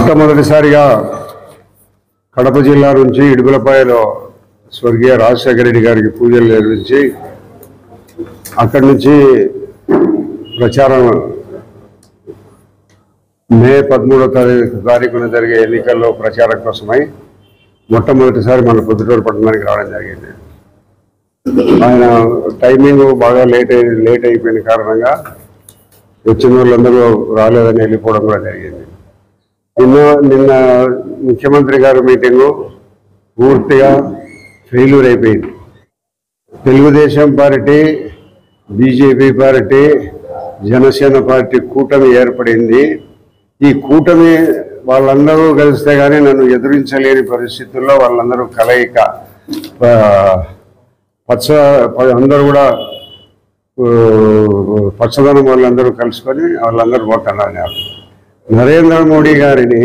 మొట్టమొదటిసారిగా కడప జిల్లా నుంచి ఇడుగులపాయలో స్వర్గీయ రాజశేఖర రెడ్డి గారికి పూజలు నిర్వహించి అక్కడి నుంచి ప్రచారం మే 13వ తారీఖున జరిగే ఎన్నికల్లో ప్రచారం కోసమై మొట్టమొదటిసారి మన పొద్దుటూరు పట్టణానికి రావడం జరిగింది. ఆయన టైమింగ్ బాగా లేట్ అయిపోయిన కారణంగా వచ్చిన వాళ్ళందరూ రాలేదని వెళ్ళిపోవడం కూడా జరిగింది. నిన్న ముఖ్యమంత్రి గారి మీటింగు పూర్తిగా ఫెయిల్యూర్ అయిపోయింది. Telugu Desam party, BJP party, Janasena party కూటమి ఏర్పడింది. ఈ కూటమి వాళ్ళందరూ కలిస్తే కానీ నన్ను ఎదురించలేని పరిస్థితుల్లో వాళ్ళందరూ కలయిక అందరూ కూడా పచ్చదనం వాళ్ళందరూ కలుసుకొని వాళ్ళందరూ ఓటన్నారు. నరేంద్ర మోడీ గారిని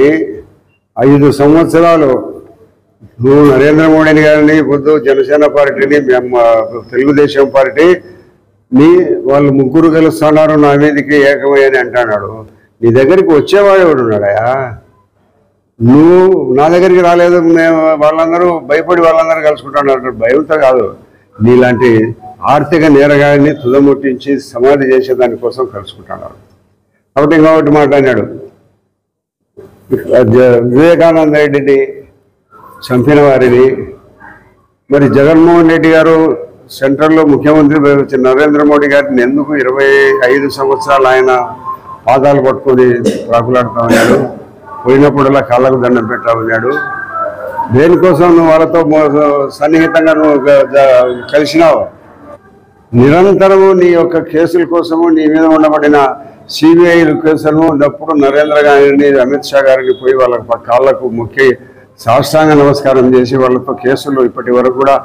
5 సంవత్సరాలు నువ్వు నరేంద్ర మోడీ గారిని పొద్దు జనసేన పార్టీని తెలుగుదేశం పార్టీని వాళ్ళు ముగ్గురు కలుస్తున్నారు, నా మీదకి ఏకమయ్యని అంటున్నాడు. నీ దగ్గరికి వచ్చేవాడు ఎవడు ఉన్నాడయా? నువ్వు నా దగ్గరికి రాలేదు, మేము వాళ్ళందరూ భయపడి వాళ్ళందరూ కలుసుకుంటున్నారు. భయంతో కాదు, నీలాంటి ఆర్థిక నేరగాడిని తుదముట్టించి సమాధి చేసే దానికోసం కలుసుకుంటున్నారు. కాబట్టి ఇంకొకటి మాట్లాడినాడు, వివేకానంద రెడ్డిని చంపిన వారిని మరి జగన్మోహన్ రెడ్డి గారు సెంట్రల్లో ముఖ్యమంత్రి నరేంద్ర మోడీ గారిని ఎందుకు 25 సంవత్సరాలు ఆయన పాదాలు పట్టుకొని ప్రాకులాడుతూ ఉన్నాడు, పోయినప్పుడల్లా కాళ్ళకు దండం పెట్టా ఉన్నాడు. దేనికోసం నువ్వు వాళ్ళతో సన్నిహితంగా నువ్వు కలిసినావు? నిరంతరము నీ యొక్క కేసుల కోసము నీ మీద ఉండబడిన సిబిఐ కేసులను ఉన్నప్పుడు నరేంద్ర గారిని, అమిత్ షా గారిని పోయి వాళ్ళ కాళ్ళకు మొక్కి సాష్టాంగ నమస్కారం చేసి వాళ్ళతో కేసులు ఇప్పటి వరకు కూడా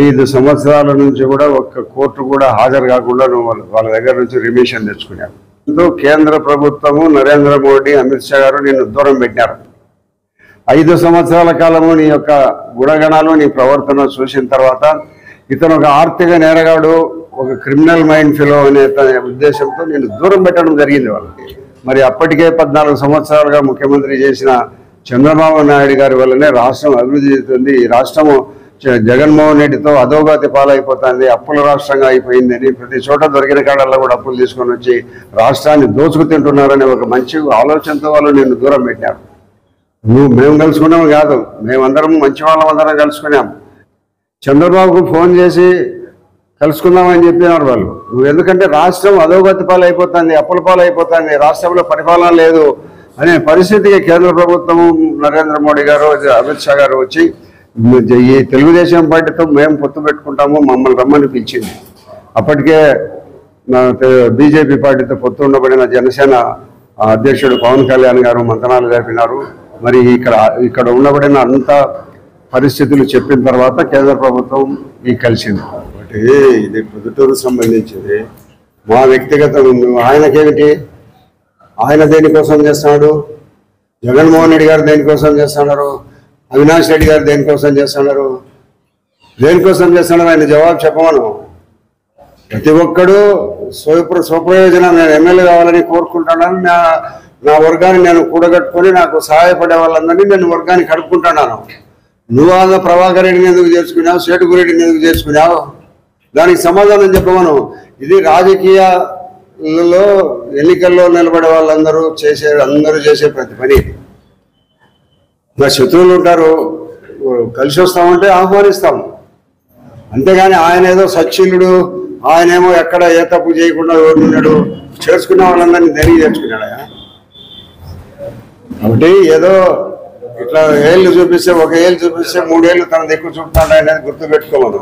5 సంవత్సరాల నుంచి కూడా ఒక్క కోర్టు కూడా హాజరు కాకుండా నువ్వు వాళ్ళ దగ్గర నుంచి రిమిషన్ తెచ్చుకున్నావు. కేంద్ర ప్రభుత్వము, నరేంద్ర మోడీ, అమిత్ షా గారు నిన్ను దూరం పెట్టినారు. 5 సంవత్సరాల కాలము నీ యొక్క గుణగణాలు, నీ ప్రవర్తన చూసిన తర్వాత ఇతను ఒక ఆర్థిక నేరగాడు, ఒక క్రిమినల్ మైండ్ ఫెలో అనే ఉద్దేశంతో నేను దూరం పెట్టడం జరిగింది వాళ్ళకి. మరి అప్పటికే 14 సంవత్సరాలుగా ముఖ్యమంత్రి చేసిన చంద్రబాబు నాయుడు గారి వల్లనే రాష్ట్రం అభివృద్ధి చెందుతుంది. ఈ రాష్ట్రము జగన్మోహన్ రెడ్డితో అధోగతి పాలైపోతుంది, అప్పుల రాష్ట్రంగా అయిపోయిందని ప్రతి చోట దొరికిన కాడల్లో కూడా అప్పులు తీసుకొని వచ్చి రాష్ట్రాన్ని దోచుకు తింటున్నారనే ఒక మంచి ఆలోచనతో వాళ్ళు నిన్ను దూరం పెట్టారు. మేము కలుసుకున్నాము కాదు, మేమందరం మంచి వాళ్ళం అందరం కలుసుకున్నాం. చంద్రబాబుకు ఫోన్ చేసి కలుసుకుందామని చెప్పినారు వాళ్ళు. నువ్వు ఎందుకంటే రాష్ట్రం అధోగతి పాలైపోతుంది, అప్పుల పాలైపోతుంది, రాష్ట్రంలో పరిపాలన లేదు అనే పరిస్థితికి కేంద్ర ప్రభుత్వము, నరేంద్ర మోడీ గారు, అమిత్ షా గారు వచ్చి ఈ తెలుగుదేశం పార్టీతో మేము పొత్తు పెట్టుకుంటాము, మమ్మల్ని రమ్మని పిలిచింది. అప్పటికే బీజేపీ పార్టీతో పొత్తు ఉండబడిన జనసేన అధ్యక్షుడు పవన్ కళ్యాణ్ గారు మంతనాలు జరిపినారు. మరి ఇక్కడ ఉండబడిన అంత పరిస్థితులు చెప్పిన తర్వాత కేంద్ర ప్రభుత్వం కలిసింది. కాబట్టి ఇది పొద్దుటూరు సంబంధించింది. మా వ్యక్తిగతం ఆయనకేమిటి, ఆయన దేనికోసం చేస్తున్నాడు, జగన్మోహన్ రెడ్డి గారు దేనికోసం చేస్తున్నారు, అవినాష్ రెడ్డి గారు దేనికోసం చేస్తున్నారు, ఆయన జవాబు చెప్పమను. ప్రతి ఒక్కడు స్వప్రయోజనం, నేను ఎమ్మెల్యే కావాలని కోరుకుంటున్నాను, నా వర్గాన్ని నేను కూడగట్టుకొని నాకు సహాయపడే వాళ్ళందరినీ నేను వర్గాన్ని కడుక్కుంటున్నాను. నువ్వు ఆంధ్ర ప్రభాకర్ రెడ్డిని ఎందుకు చేర్చుకున్నావు, శేటుగురెడ్డిని ఎందుకు చేర్చుకున్నావు, దానికి సమాధానం చెప్పమను. ఇది రాజకీయాలలో ఎన్నికల్లో నిలబడే వాళ్ళందరూ చేసే ప్రతి పని. మా శత్రువులు ఉంటారు, కలిసి వస్తామంటే ఆహ్వానిస్తాము, అంతేగాని ఆయన ఏదో సచ్చీలుడు, ఆయనేమో ఎక్కడ ఏ తప్పు చేయకుండా ఉన్నాడు, చేర్చుకున్న వాళ్ళందరినీ దేనికి చేర్చుకున్నాడా? కాబట్టి ఏదో ఇట్లా ఏళ్ళు చూపిస్తే, 1 ఏళ్ళు చూపిస్తే 3 ఏళ్ళు తన దిక్కు చూపుతాడు అనేది గుర్తుపెట్టుకోమను.